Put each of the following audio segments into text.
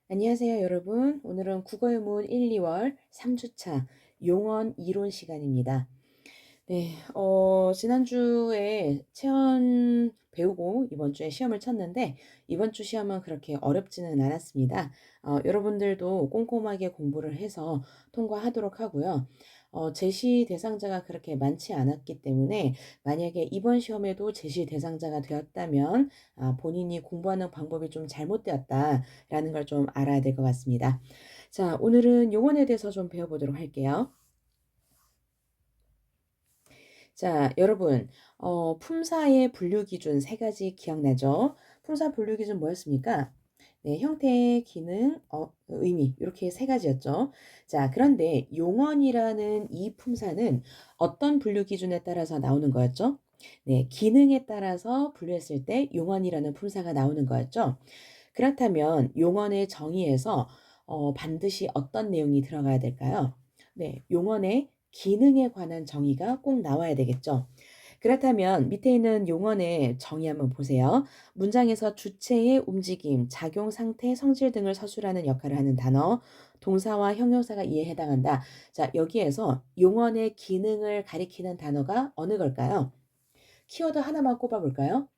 안녕하세요, 여러분. 오늘은 국어의 문 1, 2월 3주차 용언 이론 시간입니다. 네, 지난주에 체험 배우고 이번 주에 시험을 쳤는데 이번 주 시험은 그렇게 어렵지는 않았습니다. 여러분들도 꼼꼼하게 공부를 해서 통과하도록 하고요. 제시 대상자가 그렇게 많지 않았기 때문에 만약에 이번 시험에도 제시 대상자가 되었다면 본인이 공부하는 방법이 좀 잘못되었다라는 걸 좀 알아야 될 것 같습니다. 자, 오늘은 용언에 대해서 좀 배워보도록 할게요. 자, 여러분, 품사의 분류 기준 세 가지 기억나죠? 품사 분류 기준 뭐였습니까? 네, 형태, 기능, 의미 이렇게 세 가지였죠. 자, 그런데 용언이라는 이 품사는 어떤 분류 기준에 따라서 나오는 거였죠? 네, 기능에 따라서 분류했을 때 용언이라는 품사가 나오는 거였죠. 그렇다면 용언의 정의에서 반드시 어떤 내용이 들어가야 될까요? 네, 용언의 기능에 관한 정의가 꼭 나와야 되겠죠. 그렇다면 밑에 있는 용언의 정의 한번 보세요. 문장에서 주체의 움직임, 작용 상태, 성질 등을 서술하는 역할을 하는 단어, 동사와 형용사가 이에 해당한다. 자, 여기에서 용언의 기능을 가리키는 단어가 어느 걸까요? 키워드 하나만 꼽아볼까요?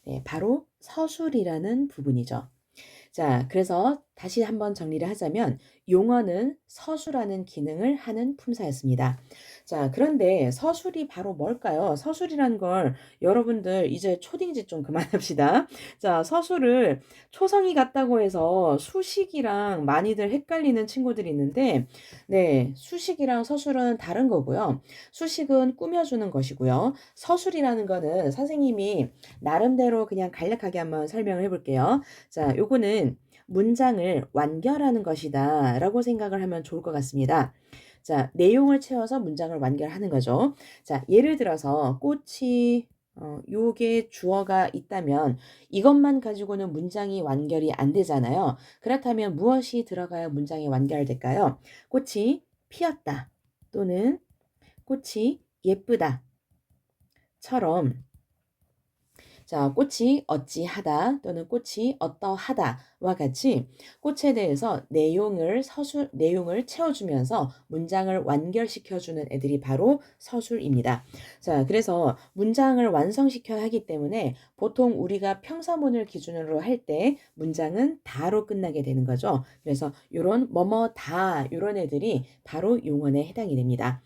네, 바로 서술이라는 부분이죠. 자, 그래서 다시 한번 정리를 하자면 용어는 서술하는 기능을 하는 품사였습니다. 자, 그런데 서술이 바로 뭘까요? 서술이라는 걸 여러분들 이제 초딩짓 좀 그만합시다. 자, 서술을 초성이 같다고 해서 수식이랑 많이들 헷갈리는 친구들이 있는데, 네, 수식이랑 서술은 다른 거고요. 수식은 꾸며주는 것이고요. 서술이라는 거는 선생님이 나름대로 그냥 간략하게 한번 설명을 해볼게요. 자, 요거는 문장을 완결하는 것이다 라고 생각을 하면 좋을 것 같습니다. 자, 내용을 채워서 문장을 완결하는 거죠. 자, 예를 들어서 꽃이 요게 주어가 있다면 이것만 가지고는 문장이 완결이 안 되잖아요. 그렇다면 무엇이 들어가야 문장이 완결될까요? 꽃이 피었다 또는 꽃이 예쁘다 처럼 자, 꽃이 어찌하다 또는 꽃이 어떠하다와 같이 꽃에 대해서 내용을 채워주면서 문장을 완결시켜주는 애들이 바로 서술입니다. 자, 그래서 문장을 완성시켜야 하기 때문에 보통 우리가 평서문을 기준으로 할 때 문장은 다로 끝나게 되는 거죠. 그래서 요런 뭐뭐다 요런 애들이 바로 용언에 해당이 됩니다.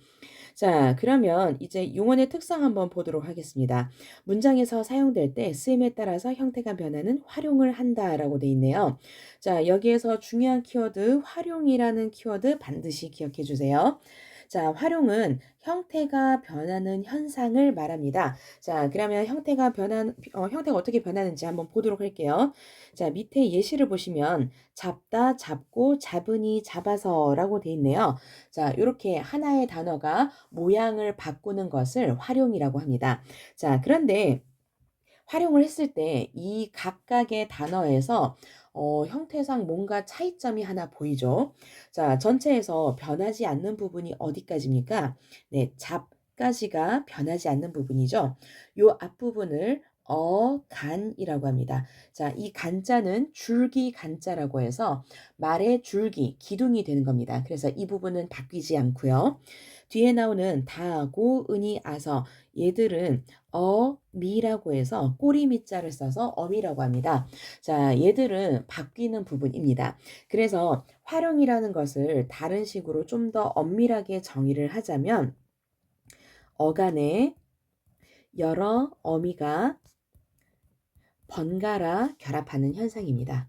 자, 그러면 이제 용언의 특성 한번 보도록 하겠습니다. 문장에서 사용될 때 쓰임에 따라서 형태가 변하는 활용을 한다라고 돼 있네요. 자, 여기에서 중요한 키워드 활용이라는 키워드 반드시 기억해 주세요. 자, 활용은 형태가 변하는 현상을 말합니다. 자, 그러면 형태가 어떻게 변하는지 한번 보도록 할게요. 자, 밑에 예시를 보시면 잡다, 잡고, 잡으니, 잡아서라고 돼 있네요. 자, 이렇게 하나의 단어가 모양을 바꾸는 것을 활용이라고 합니다. 자, 그런데 활용을 했을 때 이 각각의 단어에서 형태상 뭔가 차이점이 하나 보이죠. 자, 전체에서 변하지 않는 부분이 어디까지입니까? 네, 잡까지가 변하지 않는 부분이죠. 요 앞부분을 간이라고 합니다. 자, 이 간자는 줄기 간자라고 해서 말의 줄기, 기둥이 되는 겁니다. 그래서 이 부분은 바뀌지 않고요. 뒤에 나오는 다고, 은이, 아서 얘들은 미라고 해서 꼬리 밑자를 써서 어미라고 합니다. 자, 얘들은 바뀌는 부분입니다. 그래서 활용이라는 것을 다른 식으로 좀 더 엄밀하게 정의를 하자면 어간에 여러 어미가 번갈아 결합하는 현상입니다.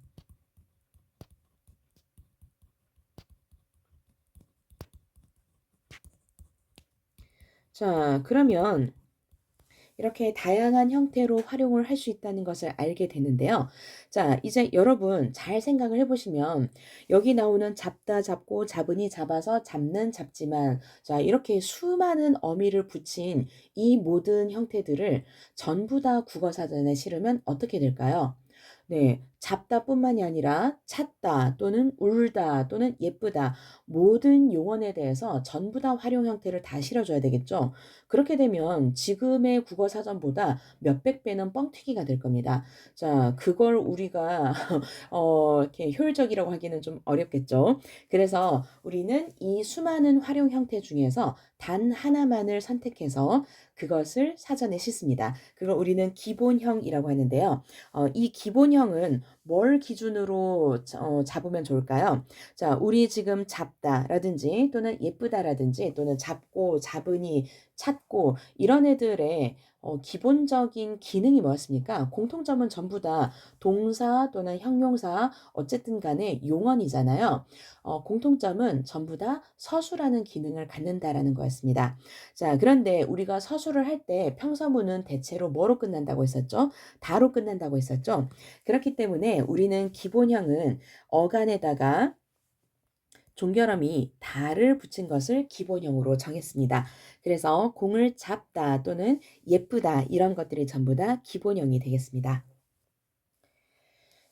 자, 그러면 이렇게 다양한 형태로 활용을 할 수 있다는 것을 알게 되는데요. 자, 이제 여러분 잘 생각을 해보시면 여기 나오는 잡다, 잡고, 잡으니, 잡아서, 잡는, 잡지만 자, 이렇게 수많은 어미를 붙인 이 모든 형태들을 전부 다 국어사전에 실으면 어떻게 될까요? 네, 잡다뿐만이 아니라 찾다 또는 울다 또는 예쁘다 모든 용언에 대해서 전부 다 활용 형태를 다 실어줘야 되겠죠. 그렇게 되면 지금의 국어 사전보다 몇백 배는 뻥튀기가 될 겁니다. 자, 그걸 우리가 이렇게 효율적이라고 하기는 좀 어렵겠죠. 그래서 우리는 이 수많은 활용 형태 중에서 단 하나만을 선택해서 그것을 사전에 싣습니다. 그걸 우리는 기본형이라고 하는데요. 이 기본형은 뭘 기준으로 잡으면 좋을까요? 자, 우리 지금 잡다라든지 또는 예쁘다라든지 또는 잡고, 잡으니, 찾고 이런 애들의 기본적인 기능이 뭐였습니까? 공통점은 전부 다 동사 또는 형용사 어쨌든 간에 용언이잖아요. 공통점은 전부 다 서술하는 기능을 갖는다라는 거였습니다. 자, 그런데 우리가 서술을 할 때 평서문은 대체로 뭐로 끝난다고 했었죠? 다로 끝난다고 했었죠? 그렇기 때문에 우리는 기본형은 어간에다가 종결음이 다를 붙인 것을 기본형으로 정했습니다. 그래서 공을 잡다 또는 예쁘다 이런 것들이 전부 다 기본형이 되겠습니다.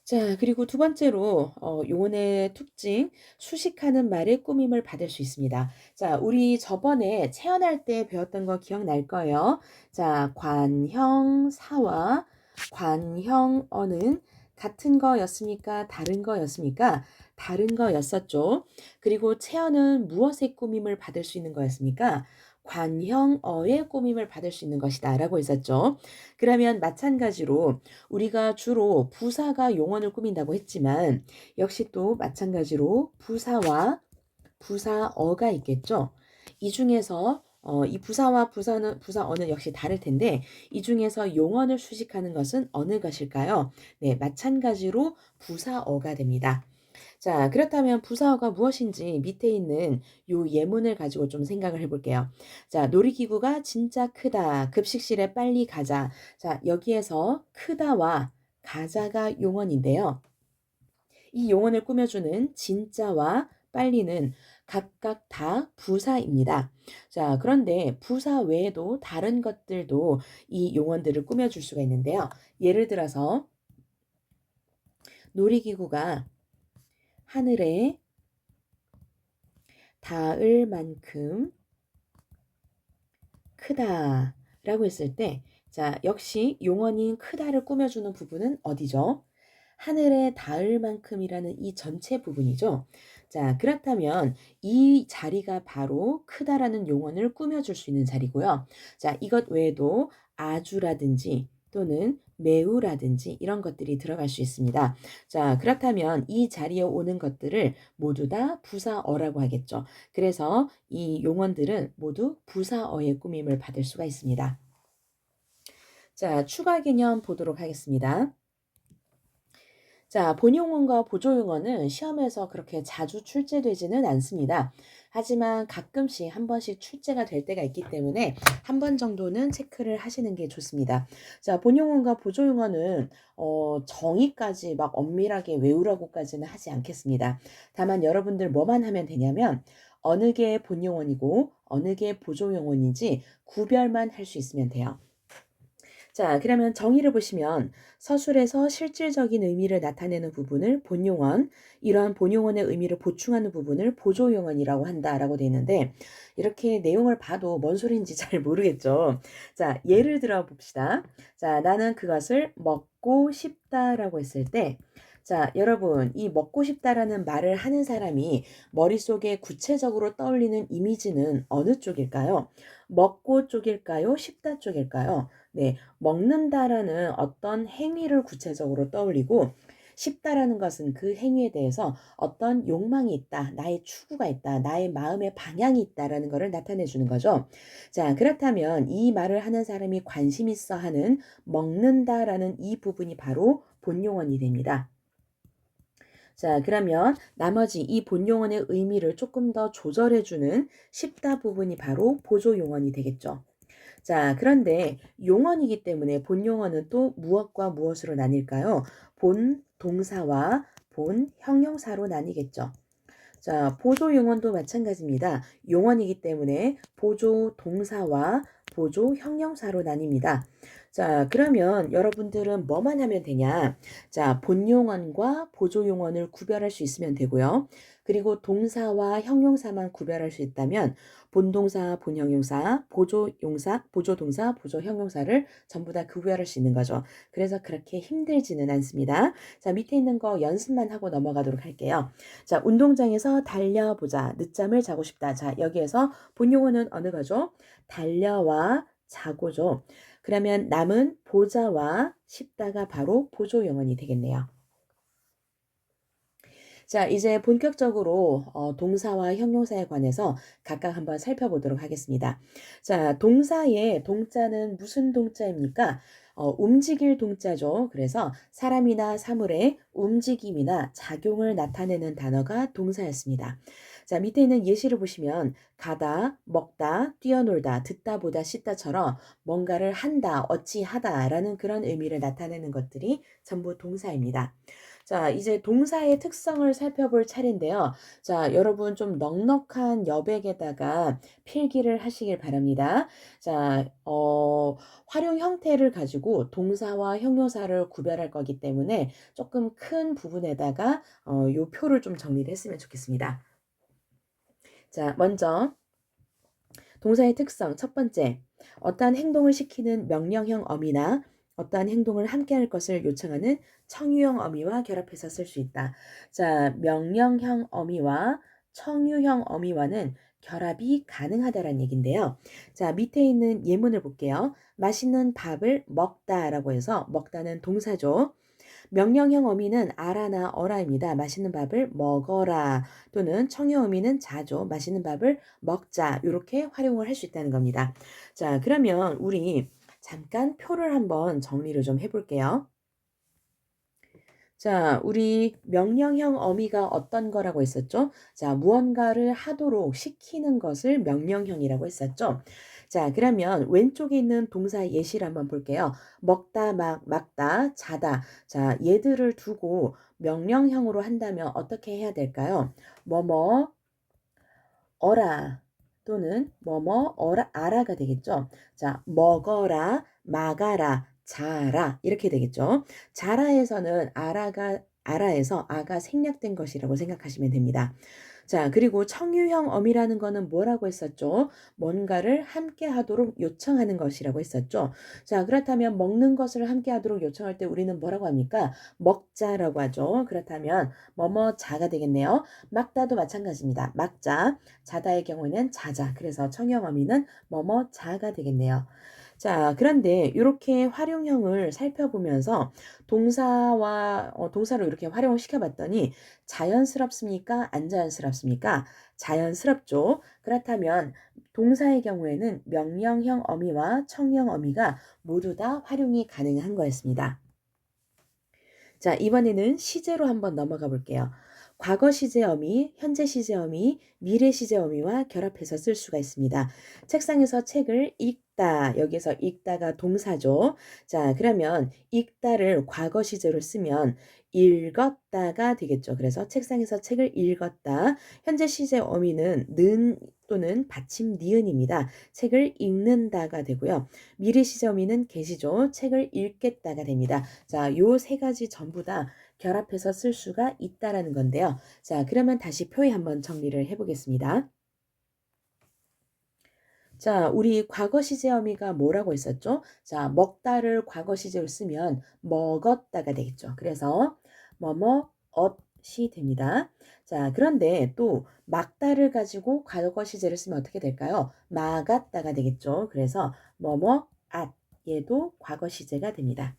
자, 그리고 두 번째로 요원의 특징, 수식하는 말의 꾸밈을 받을 수 있습니다. 자, 우리 저번에 체언할 때 배웠던 거 기억날 거예요. 자, 관형사와 관형어는 같은 거였습니까? 다른 거였습니까? 다른 거였었죠. 그리고 체언은 무엇의 꾸밈을 받을 수 있는 거였습니까? 관형어의 꾸밈을 받을 수 있는 것이다 라고 했었죠. 그러면 마찬가지로 우리가 주로 부사가 용언을 꾸민다고 했지만 역시 또 마찬가지로 부사와 부사어가 있겠죠. 이 중에서 이 부사와 부사어는 역시 다를 텐데 이 중에서 용언을 수식하는 것은 어느 것일까요? 네, 마찬가지로 부사어가 됩니다. 자, 그렇다면 부사어가 무엇인지 밑에 있는 요 예문을 가지고 좀 생각을 해볼게요. 자, 놀이기구가 진짜 크다. 급식실에 빨리 가자. 자, 여기에서 크다와 가자가 용언인데요. 이 용언을 꾸며주는 진짜와 빨리는 각각 다 부사입니다. 자, 그런데 부사 외에도 다른 것들도 이 용언들을 꾸며줄 수가 있는데요. 예를 들어서 놀이기구가 하늘에 닿을 만큼 크다라고 했을 때, 자, 역시 용언인 크다를 꾸며주는 부분은 어디죠? 하늘에 닿을 만큼이라는 이 전체 부분이죠. 자, 그렇다면 이 자리가 바로 크다라는 용언을 꾸며줄 수 있는 자리고요. 자, 이것 외에도 아주라든지 또는 매우라든지 이런 것들이 들어갈 수 있습니다. 자, 그렇다면 이 자리에 오는 것들을 모두 다 부사어라고 하겠죠. 그래서 이 용언들은 모두 부사어의 꾸밈을 받을 수가 있습니다. 자, 추가 개념 보도록 하겠습니다. 자, 본용어과 보조용어는 시험에서 그렇게 자주 출제되지는 않습니다. 하지만 가끔씩 한 번씩 출제가 될 때가 있기 때문에 한 번 정도는 체크를 하시는 게 좋습니다. 자, 본용어과 보조용어는 정의까지 막 엄밀하게 외우라고까지는 하지 않겠습니다. 다만 여러분들 뭐만 하면 되냐면 어느 게 본용어이고 어느 게 보조용어인지 구별만 할 수 있으면 돼요. 자, 그러면 정의를 보시면 서술에서 실질적인 의미를 나타내는 부분을 본용언, 이러한 본용언의 의미를 보충하는 부분을 보조용언이라고 한다라고 되어 있는데 이렇게 내용을 봐도 뭔 소리인지 잘 모르겠죠. 자, 예를 들어 봅시다. 자, 나는 그것을 먹고 싶다라고 했을 때 자, 여러분, 이 먹고 싶다라는 말을 하는 사람이 머릿속에 구체적으로 떠올리는 이미지는 어느 쪽일까요? 먹고 쪽일까요? 싶다 쪽일까요? 네, 먹는다라는 어떤 행위를 구체적으로 떠올리고 싶다라는 것은 그 행위에 대해서 어떤 욕망이 있다, 나의 추구가 있다, 나의 마음의 방향이 있다라는 것을 나타내 주는 거죠. 자, 그렇다면 이 말을 하는 사람이 관심 있어 하는 먹는다라는 이 부분이 바로 본용언이 됩니다. 자, 그러면 나머지 이 본용언의 의미를 조금 더 조절해주는 쉽다 부분이 바로 보조용언이 되겠죠. 자, 그런데 용언이기 때문에 본용언은 또 무엇과 무엇으로 나뉠까요? 본 동사와 본 형용사로 나뉘겠죠. 자, 보조 용언도 마찬가지입니다. 용언이기 때문에 보조 동사와 보조 형용사로 나뉩니다. 자, 그러면 여러분들은 뭐만 하면 되냐? 자, 본용언과 보조용언을 구별할 수 있으면 되고요. 그리고 동사와 형용사만 구별할 수 있다면 본동사, 본형용사, 보조용사, 보조동사, 보조형용사를 전부 다 구별할 수 있는 거죠. 그래서 그렇게 힘들지는 않습니다. 자, 밑에 있는 거 연습만 하고 넘어가도록 할게요. 자, 운동장에서 달려보자. 늦잠을 자고 싶다. 자, 여기에서 본용어는 어느 거죠? 달려와 자고죠. 그러면 남은 보자와 싶다가 바로 보조용언이 되겠네요. 자, 이제 본격적으로 동사와 형용사에 관해서 각각 한번 살펴보도록 하겠습니다. 자, 동사의 동자는 무슨 동자입니까? 움직일 동자죠. 그래서 사람이나 사물의 움직임이나 작용을 나타내는 단어가 동사였습니다. 자, 밑에 있는 예시를 보시면 가다, 먹다, 뛰어놀다, 듣다, 보다, 씻다처럼 뭔가를 한다, 어찌하다라는 그런 의미를 나타내는 것들이 전부 동사입니다. 자, 이제 동사의 특성을 살펴볼 차례인데요. 자, 여러분 좀 넉넉한 여백에다가 필기를 하시길 바랍니다. 자, 활용 형태를 가지고 동사와 형용사를 구별할 거기 때문에 조금 큰 부분에다가 요 표를 좀 정리를 했으면 좋겠습니다. 자, 먼저 동사의 특성 첫 번째, 어떠한 행동을 시키는 명령형 어미나 어떠한 행동을 함께 할 것을 요청하는 청유형 어미와 결합해서 쓸 수 있다. 자, 명령형 어미와 청유형 어미와는 결합이 가능하다라는 얘기인데요. 자, 밑에 있는 예문을 볼게요. 맛있는 밥을 먹다라고 해서 먹다는 동사죠. 명령형 어미는 아라나 어라입니다. 맛있는 밥을 먹어라 또는 청유 어미는 자죠. 맛있는 밥을 먹자 이렇게 활용을 할 수 있다는 겁니다. 자, 그러면 우리 잠깐 표를 한번 정리를 좀 해볼게요. 자, 우리 명령형 어미가 어떤 거라고 했었죠? 자, 무언가를 하도록 시키는 것을 명령형이라고 했었죠. 자, 그러면 왼쪽에 있는 동사 예시를 한번 볼게요. 먹다, 막다, 자다. 자, 얘들을 두고 명령형으로 한다면 어떻게 해야 될까요? 뭐뭐 어라 또는 뭐뭐 어라 아라가 되겠죠. 자, 먹어라, 막아라, 자라 이렇게 되겠죠. 자라에서는 아라에서 아가 생략된 것이라고 생각하시면 됩니다. 자, 그리고 청유형 어미라는 거는 뭐라고 했었죠? 뭔가를 함께 하도록 요청하는 것이라고 했었죠. 자, 그렇다면 먹는 것을 함께 하도록 요청할 때 우리는 뭐라고 합니까? 먹자라고 하죠. 그렇다면 뭐뭐 자가 되겠네요. 막다도 마찬가지입니다. 막자. 자다의 경우에는 자자. 그래서 청형 어미는 뭐뭐 자가 되겠네요. 자, 그런데 이렇게 활용형을 살펴보면서 동사로 이렇게 활용을 시켜봤더니 자연스럽습니까? 안 자연스럽습니까? 자연스럽죠. 그렇다면 동사의 경우에는 명령형 어미와 청형 어미가 모두 다 활용이 가능한 거였습니다. 자, 이번에는 시제로 한번 넘어가 볼게요. 과거 시제 어미, 현재 시제 어미, 미래 시제 어미와 결합해서 쓸 수가 있습니다. 책상에서 책을 읽다. 여기서 읽다가 동사죠. 자, 그러면 읽다를 과거 시제로 쓰면 읽었다가 되겠죠. 그래서 책상에서 책을 읽었다. 현재 시제 어미는 는 또는 받침 니은입니다. 책을 읽는다가 되고요. 미래 시제 어미는 계시죠. 책을 읽겠다가 됩니다. 자, 요 세 가지 전부 다 결합해서 쓸 수가 있다라는 건데요. 자, 그러면 다시 표에 한번 정리를 해보겠습니다. 자, 우리 과거 시제 어미가 뭐라고 했었죠? 자, 먹다를 과거 시제로 쓰면 먹었다가 되겠죠. 그래서 뭐뭐 엇이 됩니다. 자, 그런데 또 막다를 가지고 과거 시제를 쓰면 어떻게 될까요? 막았다가 되겠죠. 그래서 뭐뭐 앗 얘도 과거 시제가 됩니다.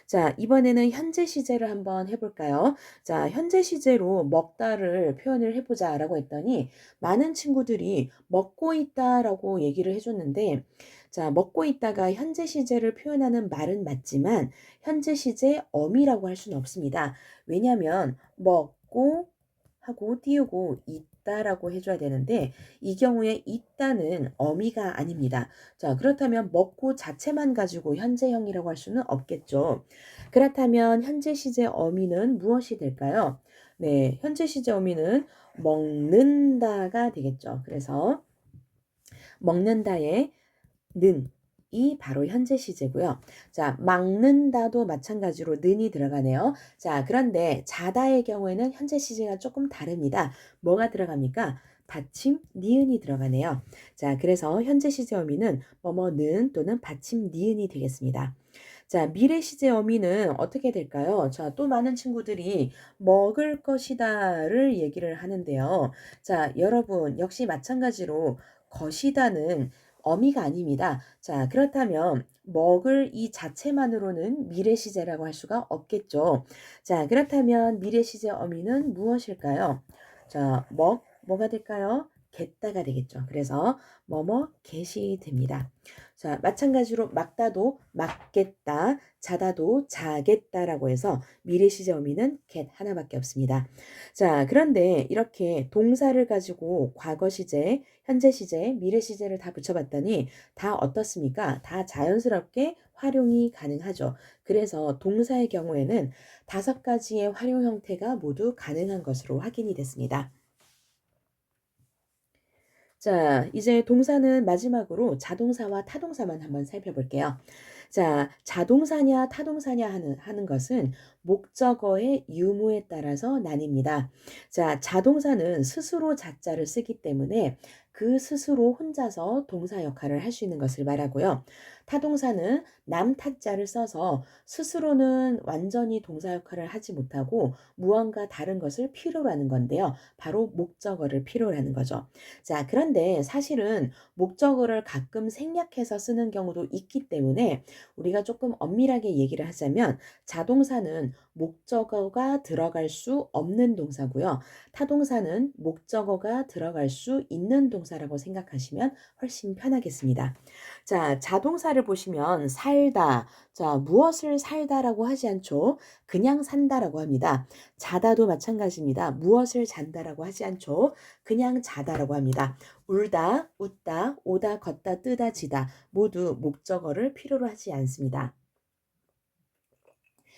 자, 이번에는 현재 시제를 한번 해볼까요? 자, 현재 시제로 먹다를 표현을 해보자라고 했더니 많은 친구들이 먹고 있다라고 얘기를 해줬는데 자, 먹고 있다가 현재 시제를 표현하는 말은 맞지만 현재 시제 어미라고 할 수는 없습니다. 왜냐하면 먹고 하고 띄우고 있다라고 해줘야 되는데 이 경우에 있다는 어미가 아닙니다. 자, 그렇다면 먹고 자체만 가지고 현재형이라고 할 수는 없겠죠. 그렇다면 현재 시제 어미는 무엇이 될까요? 네, 현재 시제 어미는 먹는다가 되겠죠. 그래서 먹는다의 는 이 바로 현재 시제고요. 자, 막는다도 마찬가지로 는이 들어가네요. 자, 그런데 자다의 경우에는 현재 시제가 조금 다릅니다. 뭐가 들어갑니까? 받침 니은이 들어가네요. 자, 그래서 현재 시제 어미는 뭐뭐는 또는 받침 니은이 되겠습니다. 자, 미래 시제 어미는 어떻게 될까요? 자, 또 많은 친구들이 먹을 것이다를 얘기를 하는데요. 자, 여러분 역시 마찬가지로 것이다는 어미가 아닙니다. 자, 그렇다면 먹을 이 자체만으로는 미래 시제라고 할 수가 없겠죠. 자, 그렇다면 미래 시제 어미는 무엇일까요? 자, 뭐가 될까요? 겠다가 되겠죠. 그래서 뭐뭐 겟이 됩니다. 자, 마찬가지로 막다도 막겠다, 자다도 자겠다라고 해서 미래 시제 어미는 get 하나밖에 없습니다. 자, 그런데 이렇게 동사를 가지고 과거 시제, 현재 시제, 미래 시제를 다 붙여봤더니 다 어떻습니까? 다 자연스럽게 활용이 가능하죠. 그래서 동사의 경우에는 5가지의 활용 형태가 모두 가능한 것으로 확인이 됐습니다. 자, 이제 동사는 마지막으로 자동사와 타동사만 한번 살펴볼게요. 자, 자동사냐 타동사냐 하는 것은 목적어의 유무에 따라서 나뉩니다. 자, 자동사는 스스로 자자를 쓰기 때문에 그 스스로 혼자서 동사 역할을 할 수 있는 것을 말하고요. 타동사는 남 타자를 써서 스스로는 완전히 동사 역할을 하지 못하고 무언가 다른 것을 필요로 하는 건데요. 바로 목적어를 필요로 하는 거죠. 자, 그런데 사실은 목적어를 가끔 생략해서 쓰는 경우도 있기 때문에 우리가 조금 엄밀하게 얘기를 하자면 자동사는 목적어가 들어갈 수 없는 동사고요. 타동사는 목적어가 들어갈 수 있는 동사라고 생각하시면 훨씬 편하겠습니다. 자, 자동사를 보시면 살다. 자, 무엇을 살다라고 하지 않죠. 그냥 산다라고 합니다. 자다도 마찬가지입니다. 무엇을 잔다라고 하지 않죠. 그냥 자다라고 합니다. 울다, 웃다, 오다, 걷다, 뜨다, 지다 모두 목적어를 필요로 하지 않습니다.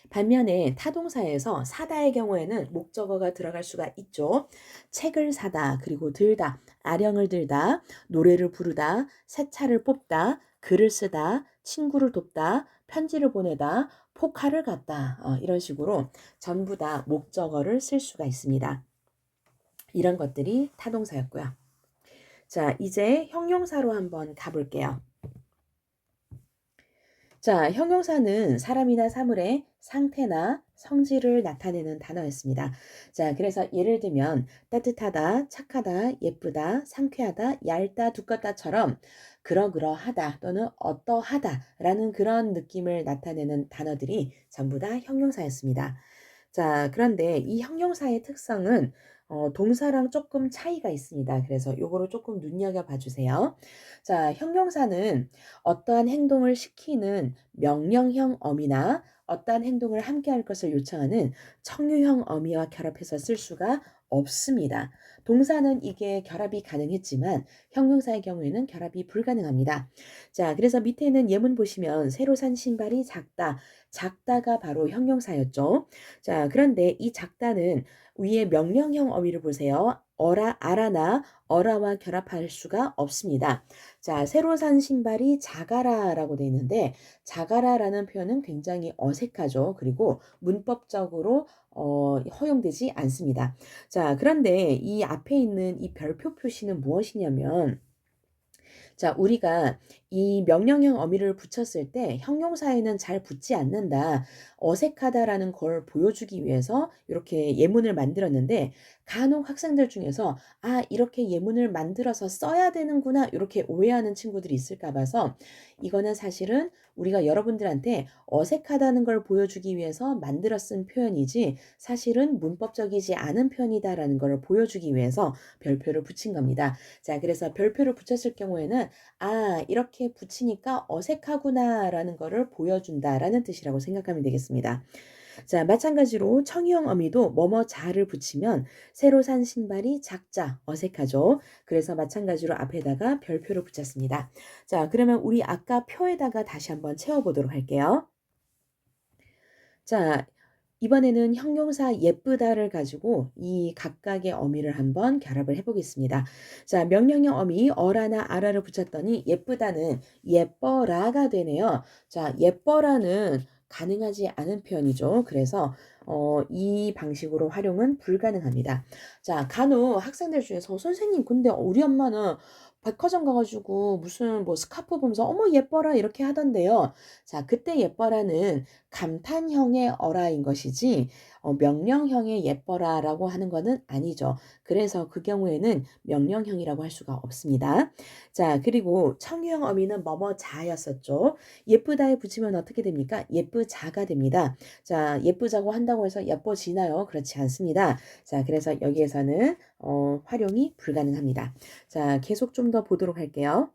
반면에 타동사에서 사다의 경우에는 목적어가 들어갈 수가 있죠. 책을 사다, 그리고 들다, 아령을 들다, 노래를 부르다, 새 차를 뽑다, 글을 쓰다, 친구를 돕다, 편지를 보내다, 포카를 갖다 이런 식으로 전부 다 목적어를 쓸 수가 있습니다. 이런 것들이 타동사였고요. 자, 이제 형용사로 한번 가볼게요. 자, 형용사는 사람이나 사물의 상태나 성질을 나타내는 단어였습니다. 자, 그래서 예를 들면 따뜻하다, 착하다, 예쁘다, 상쾌하다, 얇다, 두껍다처럼 그러그러하다 또는 어떠하다라는 그런 느낌을 나타내는 단어들이 전부 다 형용사였습니다. 자, 그런데 이 형용사의 특성은 동사랑 조금 차이가 있습니다. 그래서 요거를 조금 눈여겨봐 주세요. 자, 형용사는 어떠한 행동을 시키는 명령형 어미나 어떠한 행동을 함께 할 것을 요청하는 청유형 어미와 결합해서 쓸 수가 없습니다. 동사는 이게 결합이 가능했지만 형용사의 경우에는 결합이 불가능합니다. 자, 그래서 밑에 있는 예문 보시면 새로 산 신발이 작다. 작다가 바로 형용사였죠. 자, 그런데 이 작다는 위에 명령형 어미를 보세요. 어라, 아라나 어라와 결합할 수가 없습니다. 자, 새로 산 신발이 자가라라고 되어 있는데 자가라라는 표현은 굉장히 어색하죠. 그리고 문법적으로 허용되지 않습니다. 자, 그런데 이 앞에 있는 이 별표 표시는 무엇이냐면 자, 우리가 이 명령형 어미를 붙였을 때 형용사에는 잘 붙지 않는다. 어색하다라는 걸 보여주기 위해서 이렇게 예문을 만들었는데 간혹 학생들 중에서 아, 이렇게 예문을 만들어서 써야 되는구나. 이렇게 오해하는 친구들이 있을까 봐서 이거는 사실은 우리가 여러분들한테 어색하다는 걸 보여주기 위해서 만들어 쓴 표현이지 사실은 문법적이지 않은 표현이다라는 걸 보여주기 위해서 별표를 붙인 겁니다. 자, 그래서 별표를 붙였을 경우에는 아, 이렇게 붙이니까 어색하구나라는 거를 보여준다라는 뜻이라고 생각하면 되겠습니다. 자, 마찬가지로 청유형 어미도 뭐뭐 자를 붙이면 새로 산 신발이 작자, 어색하죠. 그래서 마찬가지로 앞에다가 별표를 붙였습니다. 자, 그러면 우리 아까 표에다가 다시 한번 채워보도록 할게요. 자, 이번에는 형용사 예쁘다를 가지고 이 각각의 어미를 한번 결합을 해 보겠습니다. 자, 명령형 어미 어라나 아라를 붙였더니 예쁘다는 예뻐라가 되네요. 자, 예뻐라는 가능하지 않은 표현이죠. 그래서 이 방식으로 활용은 불가능합니다. 자, 간혹 학생들 중에서 "선생님 근데 우리 엄마는 백화점 가 가지고 무슨 뭐 스카프 보면서 '어머 예뻐라.' 이렇게 하던데요." 자, 그때 예뻐라는 감탄형의 어라인 것이지 명령형의 예뻐라라고 하는 거는 아니죠. 그래서 그 경우에는 명령형이라고 할 수가 없습니다. 자, 그리고 청유형 어미는 뭐뭐자였었죠. 예쁘다에 붙이면 어떻게 됩니까? 예쁘자가 됩니다. 자, 예쁘자고 한다고 해서 예뻐지나요? 그렇지 않습니다. 자, 그래서 여기에서는 활용이 불가능합니다. 자, 계속 좀 더 보도록 할게요.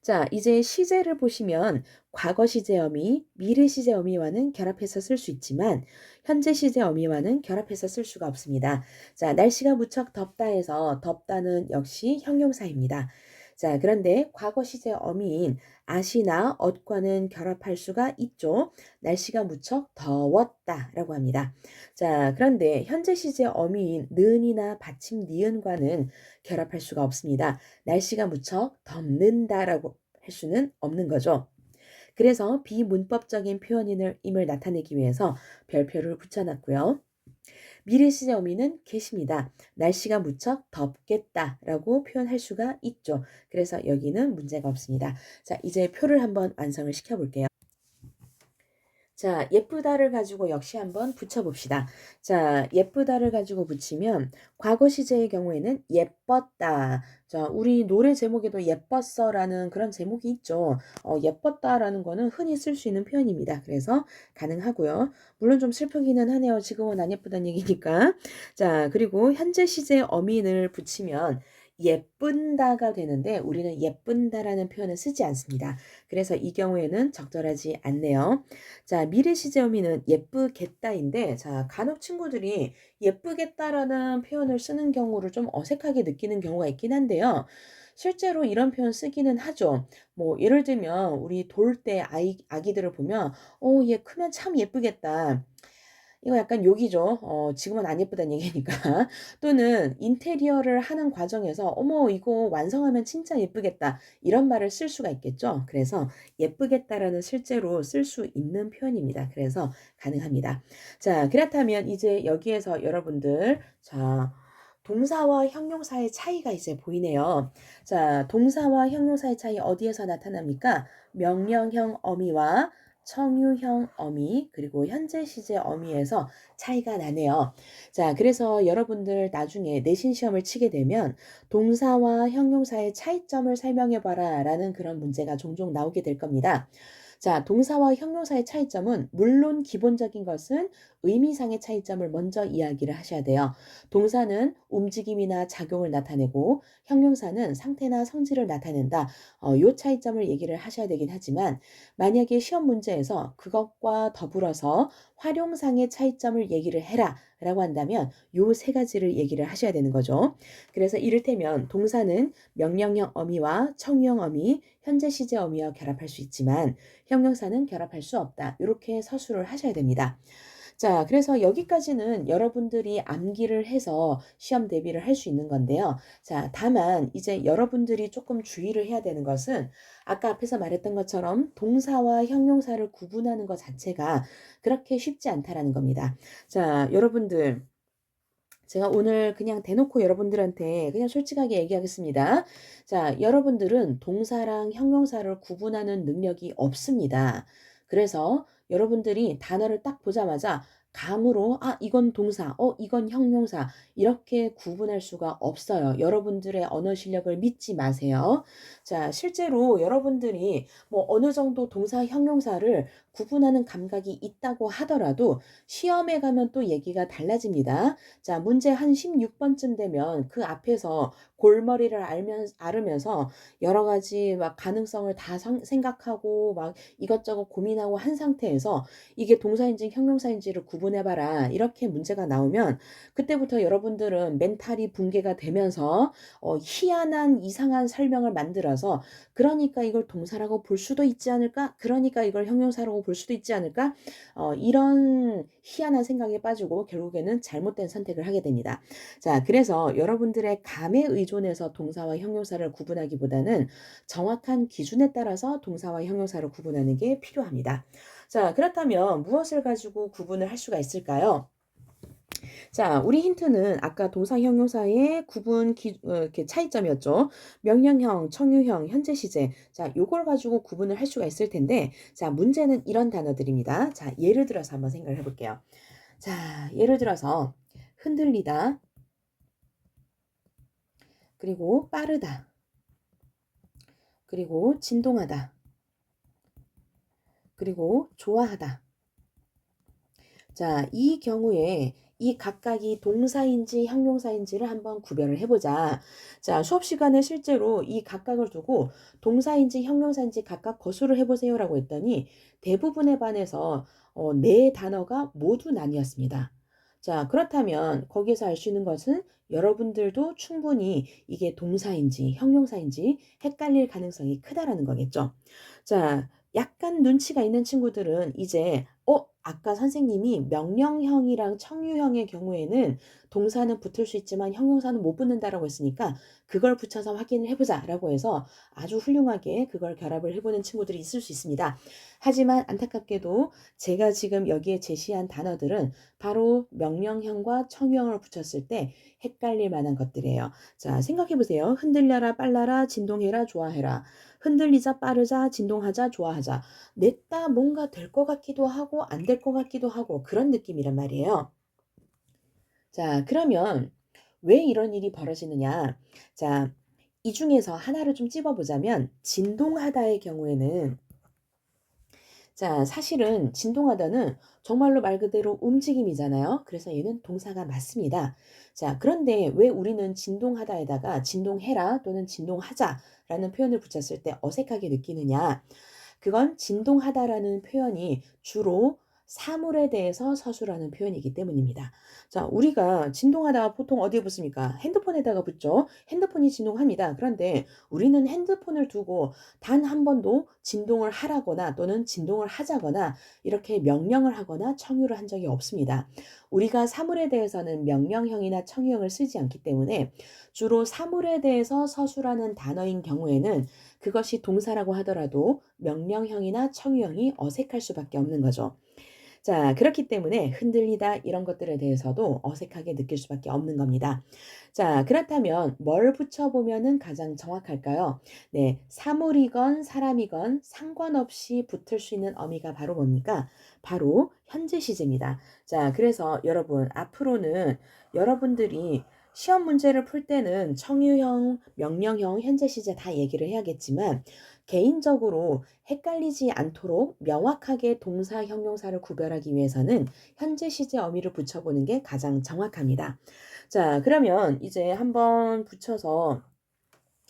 자, 이제 시제를 보시면 과거 시제 어미, 미래 시제 어미와는 결합해서 쓸 수 있지만 현재 시제 어미와는 결합해서 쓸 수가 없습니다. 자, 날씨가 무척 덥다 해서 덥다는 역시 형용사입니다. 자, 그런데 과거 시제 어미인 at이나 ot과는 결합할 수가 있죠. 날씨가 무척 더웠다라고 합니다. 자, 그런데 현재 시제 어미인 는이나 받침 니은과는 결합할 수가 없습니다. 날씨가 무척 덥는다라고 할 수는 없는 거죠. 그래서 비문법적인 표현임을 나타내기 위해서 별표를 붙여놨고요. 미래 시제 어미는 계십니다. 날씨가 무척 덥겠다라고 표현할 수가 있죠. 그래서 여기는 문제가 없습니다. 자, 이제 표를 한번 완성을 시켜볼게요. 자, 예쁘다를 가지고 역시 한번 붙여봅시다. 자, 예쁘다를 가지고 붙이면 과거 시제의 경우에는 예뻤다. 자, 우리 노래 제목에도 예뻤어라는 그런 제목이 있죠. 예뻤다라는 거는 흔히 쓸 수 있는 표현입니다. 그래서 가능하고요. 물론 좀 슬프기는 하네요. 지금은 안 예쁘다는 얘기니까. 자, 그리고 현재 시제 어민을 붙이면 예쁜다가 되는데 우리는 예쁜다라는 표현을 쓰지 않습니다. 그래서 이 경우에는 적절하지 않네요. 자, 미래 시제 어미는 예쁘겠다인데 자, 간혹 친구들이 예쁘겠다라는 표현을 쓰는 경우를 좀 어색하게 느끼는 경우가 있긴 한데요. 실제로 이런 표현 쓰기는 하죠. 뭐 예를 들면 우리 돌 때 아기들을 보면 얘 크면 참 예쁘겠다. 이거 약간 욕이죠. 지금은 안 예쁘다는 얘기니까. 또는 인테리어를 하는 과정에서 "어머 이거 완성하면 진짜 예쁘겠다." 이런 말을 쓸 수가 있겠죠. 그래서 예쁘겠다라는 실제로 쓸 수 있는 표현입니다. 그래서 가능합니다. 자, 그렇다면 이제 여기에서 여러분들 자, 동사와 형용사의 차이가 이제 보이네요. 자, 동사와 형용사의 차이 어디에서 나타납니까? 명령형 어미와 청유형 어미 그리고 현재 시제 어미에서 차이가 나네요. 자, 그래서 여러분들 나중에 내신 시험을 치게 되면 동사와 형용사의 차이점을 설명해 봐라라는 그런 문제가 종종 나오게 될 겁니다. 자, 동사와 형용사의 차이점은 물론 기본적인 것은 의미상의 차이점을 먼저 이야기를 하셔야 돼요. 동사는 움직임이나 작용을 나타내고 형용사는 상태나 성질을 나타낸다. 요 차이점을 얘기를 하셔야 되긴 하지만 만약에 시험 문제에서 그것과 더불어서 활용상의 차이점을 얘기를 해라 라고 한다면 요 세 가지를 얘기를 하셔야 되는 거죠. 그래서 이를테면 동사는 명령형 어미와 청유형 어미, 현재 시제 어미와 결합할 수 있지만 형용사는 결합할 수 없다. 이렇게 서술을 하셔야 됩니다. 자, 그래서 여기까지는 여러분들이 암기를 해서 시험 대비를 할 수 있는 건데요. 자, 다만 이제 여러분들이 조금 주의를 해야 되는 것은 아까 앞에서 말했던 것처럼 동사와 형용사를 구분하는 것 자체가 그렇게 쉽지 않다라는 겁니다. 자, 여러분들 제가 오늘 그냥 대놓고 여러분들한테 그냥 솔직하게 얘기하겠습니다. 자, 여러분들은 동사랑 형용사를 구분하는 능력이 없습니다. 그래서 여러분들이 단어를 딱 보자마자 감으로 이건 동사, 이건 형용사 이렇게 구분할 수가 없어요. 여러분들의 언어 실력을 믿지 마세요. 자, 실제로 여러분들이 뭐 어느 정도 동사, 형용사를 구분하는 감각이 있다고 하더라도 시험에 가면 또 얘기가 달라집니다. 자, 문제 한 16번쯤 되면 그 앞에서 골머리를 앓으면서 여러 가지 막 가능성을 다 생각하고 막 이것저것 고민하고 한 상태에서 이게 동사인지 형용사인지를 구분해 봐라. 이렇게 문제가 나오면 그때부터 여러분들은 멘탈이 붕괴가 되면서 희한한 이상한 설명을 만들어서 그러니까 이걸 동사라고 볼 수도 있지 않을까? 그러니까 이걸 형용사라고 볼 수도 있지 않을까? 이런 희한한 생각에 빠지고 결국에는 잘못된 선택을 하게 됩니다. 자, 그래서 여러분들의 감에 의존해서 동사와 형용사를 구분하기보다는 정확한 기준에 따라서 동사와 형용사를 구분하는 게 필요합니다. 자, 그렇다면 무엇을 가지고 구분을 할 수가 있을까요? 자, 우리 힌트는 아까 동사 형용사의 이렇게 차이점이었죠. 명령형, 청유형, 현재 시제. 자, 요걸 가지고 구분을 할 수가 있을 텐데, 자, 문제는 이런 단어들입니다. 자, 예를 들어서 한번 생각을 해볼게요. 자, 예를 들어서 흔들리다, 그리고 빠르다, 그리고 진동하다, 그리고 좋아하다. 자, 이 경우에 이 각각이 동사인지 형용사인지를 한번 구별을 해보자. 자, 수업 시간에 실제로 이 각각을 두고 동사인지 형용사인지 각각 거수를 해보세요라고 했더니 대부분의 반에서 네 단어가 모두 난이었습니다. 자, 그렇다면 거기서 알 수 있는 것은 여러분들도 충분히 이게 동사인지 형용사인지 헷갈릴 가능성이 크다라는 거겠죠. 자, 약간 눈치가 있는 친구들은 이제 아까 선생님이 명령형이랑 청유형의 경우에는 동사는 붙을 수 있지만 형용사는 못 붙는다라고 했으니까 그걸 붙여서 확인을 해보자라고 해서 아주 훌륭하게 그걸 결합을 해보는 친구들이 있을 수 있습니다. 하지만 안타깝게도 제가 지금 여기에 제시한 단어들은 바로 명령형과 청유형을 붙였을 때 헷갈릴 만한 것들이에요. 자, 생각해보세요. 흔들려라, 빨라라, 진동해라, 좋아해라. 흔들리자, 빠르자, 진동하자, 좋아하자. 냈다 뭔가 될 것 같기도 하고 안 될 것 같기도 하고 그런 느낌이란 말이에요. 자, 그러면 왜 이런 일이 벌어지느냐? 자, 이 중에서 하나를 좀 찝어보자면 진동하다의 경우에는 자, 사실은 진동하다는 정말로 말 그대로 움직임이잖아요. 그래서 얘는 동사가 맞습니다. 자, 그런데 왜 우리는 진동하다에다가 진동해라 또는 진동하자라는 표현을 붙였을 때 어색하게 느끼느냐? 그건 진동하다라는 표현이 주로 사물에 대해서 서술하는 표현이기 때문입니다. 자, 우리가 진동하다 보통 어디에 붙습니까? 핸드폰에다가 붙죠. 핸드폰이 진동합니다. 그런데 우리는 핸드폰을 두고 단 한 번도 진동을 하라거나 또는 진동을 하자거나 이렇게 명령을 하거나 청유를 한 적이 없습니다. 우리가 사물에 대해서는 명령형이나 청유형을 쓰지 않기 때문에 주로 사물에 대해서 서술하는 단어인 경우에는 그것이 동사라고 하더라도 명령형이나 청유형이 어색할 수밖에 없는 거죠. 자, 그렇기 때문에 흔들리다 이런 것들에 대해서도 어색하게 느낄 수밖에 없는 겁니다. 자, 그렇다면 뭘 붙여보면은 가장 정확할까요? 네, 사물이건 사람이건 상관없이 붙을 수 있는 어미가 바로 뭡니까? 바로 현재 시제입니다. 자, 그래서 여러분 앞으로는 여러분들이 시험 문제를 풀 때는 청유형, 명령형, 현재 시제 다 얘기를 해야겠지만 개인적으로 헷갈리지 않도록 명확하게 동사, 형용사를 구별하기 위해서는 현재 시제 어미를 붙여보는 게 가장 정확합니다. 자, 그러면 이제 한번 붙여서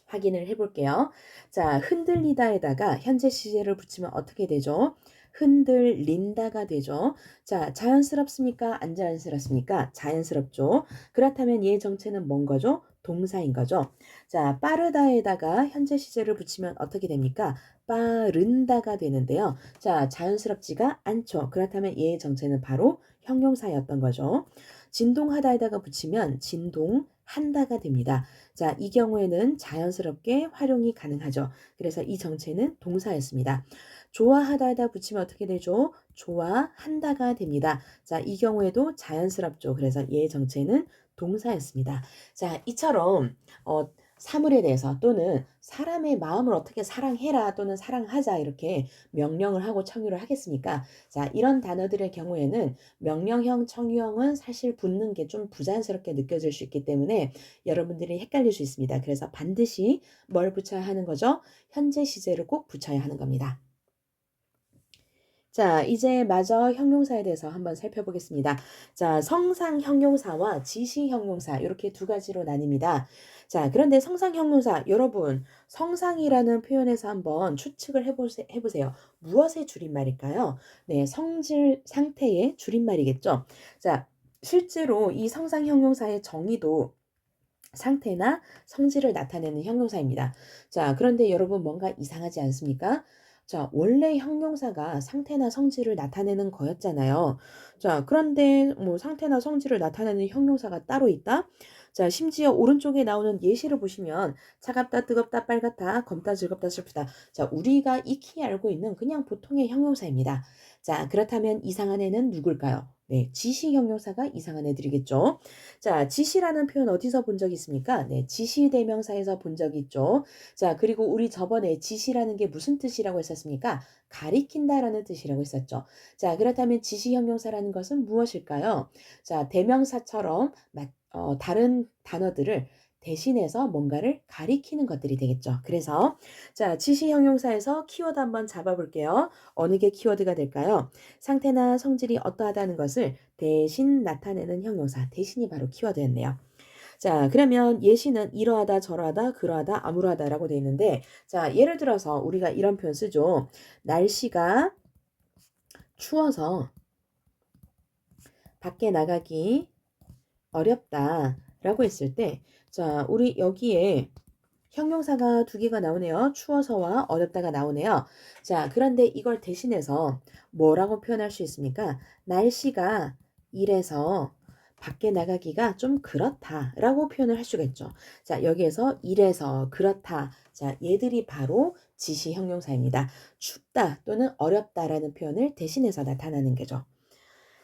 확인을 해볼게요. 자, 흔들리다에다가 현재 시제를 붙이면 어떻게 되죠? 흔들린다가 되죠. 자, 자연스럽습니까? 안 자연스럽습니까? 자연스럽죠. 그렇다면 얘의 정체는 뭔 거죠? 동사인 거죠. 자, 빠르다에다가 현재 시제를 붙이면 어떻게 됩니까? 빠른다가 되는데요. 자, 자연스럽지가 않죠. 그렇다면 얘의 정체는 바로 형용사였던 거죠. 진동하다에다가 붙이면 진동한다가 됩니다. 자, 이 경우에는 자연스럽게 활용이 가능하죠. 그래서 이 정체는 동사였습니다. 좋아하다에다 붙이면 어떻게 되죠? 좋아한다가 됩니다. 자, 이 경우에도 자연스럽죠. 그래서 얘의 정체는 동사였습니다. 자, 이처럼 사물에 대해서 또는 사람의 마음을 어떻게 사랑해라 또는 사랑하자 이렇게 명령을 하고 청유를 하겠습니까? 자, 이런 단어들의 경우에는 명령형, 청유형은 사실 붙는 게 좀 부자연스럽게 느껴질 수 있기 때문에 여러분들이 헷갈릴 수 있습니다. 그래서 반드시 뭘 붙여야 하는 거죠? 현재 시제를 꼭 붙여야 하는 겁니다. 자, 이제 마저 형용사에 대해서 한번 살펴보겠습니다. 자, 성상 형용사와 지시 형용사 이렇게 두 가지로 나뉩니다. 자, 그런데 성상 형용사 여러분 성상이라는 표현에서 한번 추측을 해보세요. 무엇의 줄임말일까요? 네, 성질 상태의 줄임말이겠죠. 자, 실제로 이 성상 형용사의 정의도 상태나 성질을 나타내는 형용사입니다. 자, 그런데 여러분 뭔가 이상하지 않습니까? 자, 원래 형용사가 상태나 성질을 나타내는 거였잖아요. 자, 그런데 뭐 상태나 성질을 나타내는 형용사가 따로 있다? 자, 심지어 오른쪽에 나오는 예시를 보시면 차갑다, 뜨겁다, 빨갛다, 검다, 즐겁다, 슬프다. 자, 우리가 익히 알고 있는 그냥 보통의 형용사입니다. 자, 그렇다면 이상한 애는 누굴까요? 네, 지시 형용사가 이상한 애들이겠죠. 자, 지시라는 표현 어디서 본 적 있습니까? 네, 지시대명사에서 본 적이 있죠. 자, 그리고 우리 저번에 지시라는 게 무슨 뜻이라고 했었습니까? 가리킨다라는 뜻이라고 했었죠. 자, 그렇다면 지시 형용사라는 것은 무엇일까요? 자, 대명사처럼 다른 단어들을 대신해서 뭔가를 가리키는 것들이 되겠죠. 그래서 자, 지시 형용사에서 키워드 한번 잡아볼게요. 어느 게 키워드가 될까요? 상태나 성질이 어떠하다는 것을 대신 나타내는 형용사. 대신이 바로 키워드였네요. 자, 그러면 예시는 이러하다, 저러하다, 그러하다, 아무러하다라고 되어 있는데, 자, 예를 들어서 우리가 이런 표현 쓰죠. 날씨가 추워서 밖에 나가기 어렵다라고 했을 때, 자, 우리 여기에 형용사가 두 개가 나오네요. 추워서와 어렵다가 나오네요. 자, 그런데 이걸 대신해서 뭐라고 표현할 수 있습니까? 날씨가 이래서 밖에 나가기가 좀 그렇다라고 표현을 할 수가 있죠. 자, 여기에서 이래서 그렇다. 자, 얘들이 바로 지시 형용사입니다. 춥다 또는 어렵다라는 표현을 대신해서 나타나는 거죠.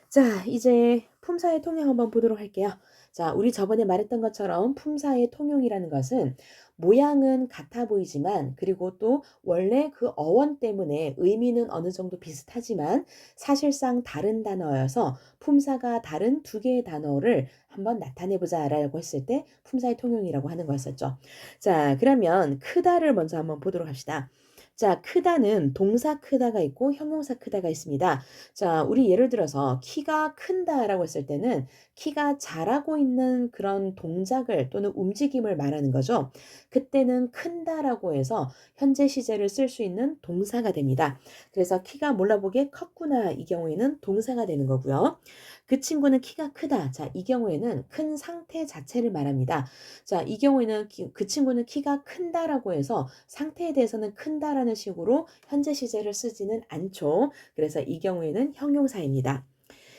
자, 이제 품사의 통용 한번 보도록 할게요. 자, 우리 저번에 말했던 것처럼 품사의 통용이라는 것은 모양은 같아 보이지만 그리고 또 원래 그 어원 때문에 의미는 어느 정도 비슷하지만 사실상 다른 단어여서 품사가 다른 두 개의 단어를 한번 나타내 보자라고 했을 때 품사의 통용이라고 하는 거였었죠. 자, 그러면 크다를 먼저 한번 보도록 합시다. 자, 크다는 동사 크다가 있고 형용사 크다가 있습니다. 자, 우리 예를 들어서 키가 큰다라고 했을 때는 키가 자라고 있는 그런 동작을 또는 움직임을 말하는 거죠. 그때는 큰다라고 해서 현재 시제를 쓸 수 있는 동사가 됩니다. 그래서 키가 몰라보게 컸구나 이 경우에는 동사가 되는 거고요. 그 친구는 키가 크다. 자, 이 경우에는 큰 상태 자체를 말합니다. 자, 이 경우에는 그 친구는 키가 큰다라고 해서 상태에 대해서는 큰다라는 식으로 현재 시제를 쓰지는 않죠. 그래서 이 경우에는 형용사입니다.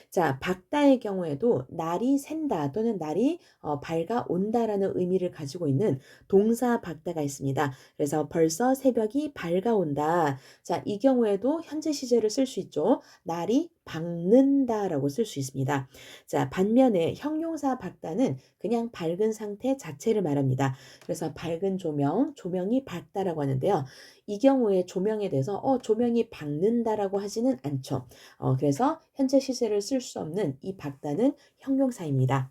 자, 밝다의 경우에도 날이 샌다 또는 날이 밝아온다라는 의미를 가지고 있는 동사 밝다가 있습니다. 그래서 벌써 새벽이 밝아온다. 자, 이 경우에도 현재 시제를 쓸 수 있죠. 날이 밝는다라고 쓸 수 있습니다. 자, 반면에 형용사 밝다는 그냥 밝은 상태 자체를 말합니다. 그래서 밝은 조명, 조명이 밝다라고 하는데요. 이 경우에 조명에 대해서 조명이 밝는다라고 하지는 않죠. 그래서 현재 시제를 쓸 수 없는 이 밝다는 형용사입니다.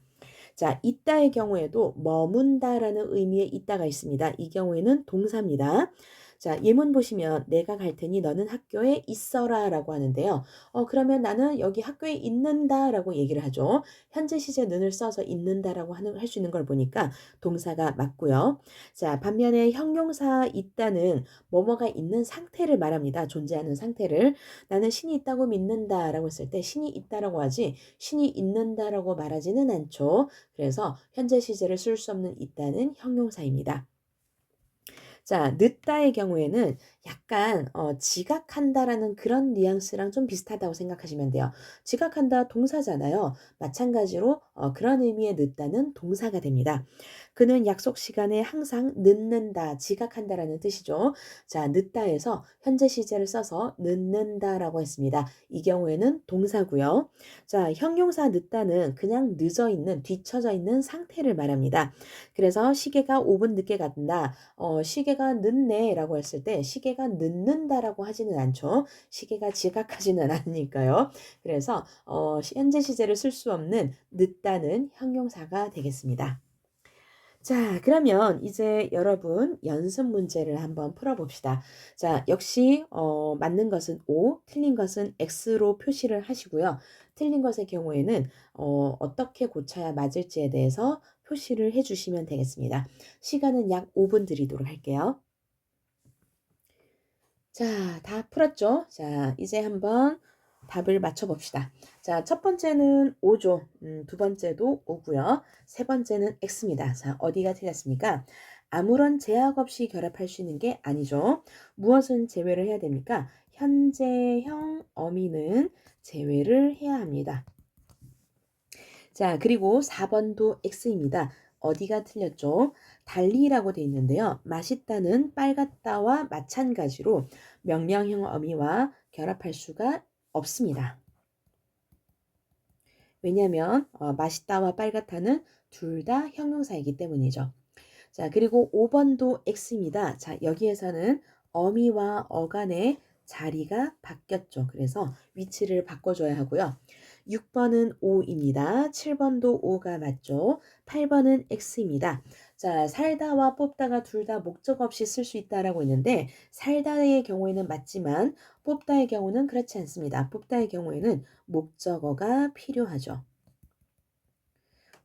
자, 있다의 경우에도 머문다라는 의미의 있다가 있습니다. 이 경우에는 동사입니다. 자, 예문 보시면 내가 갈 테니 너는 학교에 있어라 라고 하는데요. 그러면 나는 여기 학교에 있는다 라고 얘기를 하죠. 현재 시제 는을 써서 있는다라고 할 수 있는 걸 보니까 동사가 맞고요. 자, 반면에 형용사 있다는 뭐뭐가 있는 상태를 말합니다. 존재하는 상태를. 나는 신이 있다고 믿는다 라고 했을 때 신이 있다라고 하지 신이 있는다라고 말하지는 않죠. 그래서 현재 시제를 쓸 수 없는 있다는 형용사입니다. 자, 늦다의 경우에는 약간 지각한다라는 그런 뉘앙스랑 좀 비슷하다고 생각하시면 돼요. 지각한다 동사잖아요. 마찬가지로 그런 의미의 늦다는 동사가 됩니다. 그는 약속 시간에 항상 늦는다, 지각한다라는 뜻이죠. 자, 늦다에서 현재 시제를 써서 늦는다라고 했습니다. 이 경우에는 동사고요. 자, 형용사 늦다는 그냥 늦어 있는, 뒤처져 있는 상태를 말합니다. 그래서 시계가 5분 늦게 간다. 시계가 늦네라고 했을 때 시계가 늦는다라고 하지는 않죠. 시계가 지각하지는 않으니까요. 그래서 현재 시제를 쓸 수 없는 늦다는 형용사가 되겠습니다. 자, 그러면 이제 여러분 연습 문제를 한번 풀어봅시다. 자, 역시 맞는 것은 O, 틀린 것은 X로 표시를 하시고요. 틀린 것의 경우에는 어떻게 고쳐야 맞을지에 대해서 표시를 해주시면 되겠습니다. 시간은 약 5분 드리도록 할게요. 자, 다 풀었죠? 자, 이제 한번 답을 맞춰봅시다. 자, 첫 번째는 5죠. 두 번째도 5고요. 세 번째는 X입니다. 자, 어디가 틀렸습니까? 아무런 제약 없이 결합할 수 있는 게 아니죠. 무엇은 제외를 해야 됩니까? 현재형 어미는 제외를 해야 합니다. 자, 그리고 4번도 X입니다. 어디가 틀렸죠? 달리라고 돼 있는데요. 맛있다는 빨갛다와 마찬가지로 명령형 어미와 결합할 수가 없습니다. 왜냐하면 맛있다와 빨갛다는 둘 다 형용사이기 때문이죠. 자, 그리고 5번도 X입니다. 자, 여기에서는 어미와 어간의 자리가 바뀌었죠. 그래서 위치를 바꿔줘야 하고요. 6번은 O입니다. 7번도 O가 맞죠. 8번은 X입니다. 자, 살다와 뽑다가 둘 다 목적 없이 쓸 수 있다라고 했는데 살다의 경우에는 맞지만 뽑다의 경우는 그렇지 않습니다. 뽑다의 경우에는 목적어가 필요하죠.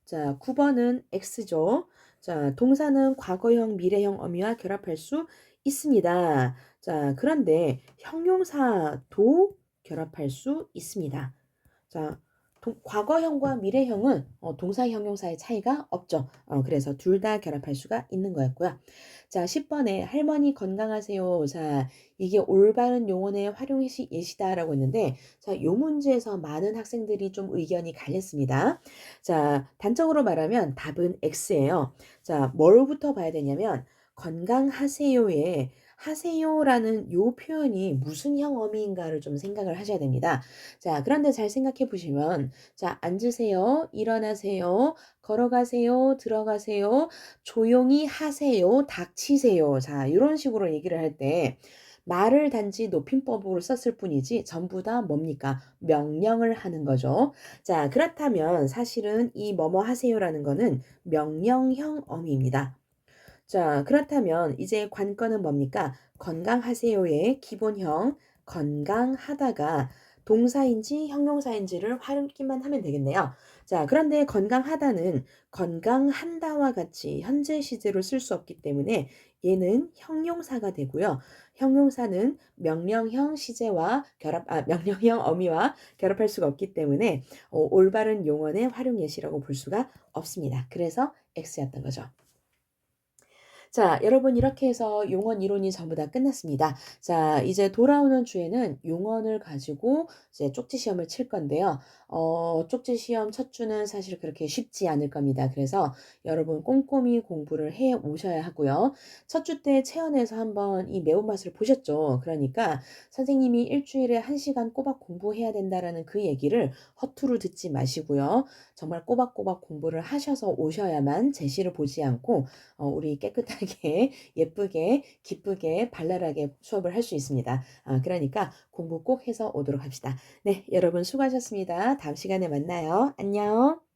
자, 9번은 X죠. 자, 동사는 과거형, 미래형 어미와 결합할 수 있습니다. 자, 그런데 형용사도 결합할 수 있습니다. 자, 과거형과 미래형은 동사 형용사의 차이가 없죠. 그래서 둘 다 결합할 수가 있는 거였고요. 자, 10번에 할머니 건강하세요. 자, 이게 올바른 용언의 활용 예시다라고 했는데 자, 요 문제에서 많은 학생들이 좀 의견이 갈렸습니다. 자, 단적으로 말하면 답은 X예요. 자, 뭘부터 봐야 되냐면 건강하세요에 하세요라는 요 표현이 무슨 형 어미인가를 좀 생각을 하셔야 됩니다. 자, 그런데 잘 생각해 보시면 자, 앉으세요. 일어나세요. 걸어가세요. 들어가세요. 조용히 하세요. 닥치세요. 자, 이런 식으로 얘기를 할 때 말을 단지 높임법으로 썼을 뿐이지 전부 다 뭡니까? 명령을 하는 거죠. 자, 그렇다면 사실은 이 뭐뭐 하세요라는 거는 명령형 어미입니다. 자, 그렇다면 이제 관건은 뭡니까? 건강하세요의 기본형 건강하다가 동사인지 형용사인지를 확인만 하면 되겠네요. 자, 그런데 건강하다는 건강한다와 같이 현재 시제로 쓸 수 없기 때문에 얘는 형용사가 되고요. 형용사는 명령형 시제와 명령형 어미와 결합할 수가 없기 때문에 올바른 용언의 활용 예시라고 볼 수가 없습니다. 그래서 X였던 거죠. 자, 여러분 이렇게 해서 용언 이론이 전부 다 끝났습니다. 자, 이제 돌아오는 주에는 용언을 가지고 이제 쪽지 시험을 칠 건데요. 쪽지 시험 첫 주는 사실 그렇게 쉽지 않을 겁니다. 그래서 여러분 꼼꼼히 공부를 해 오셔야 하고요. 첫 주 때 체험에서 한번 이 매운맛을 보셨죠? 그러니까 선생님이 일주일에 1시간 꼬박 공부해야 된다라는 그 얘기를 허투루 듣지 마시고요. 정말 꼬박꼬박 공부를 하셔서 오셔야만 제시를 보지 않고 우리 깨끗하게 예쁘게 기쁘게 발랄하게 수업을 할 수 있습니다. 그러니까 공부 꼭 해서 오도록 합시다. 네, 여러분 수고하셨습니다. 다음 시간에 만나요. 안녕.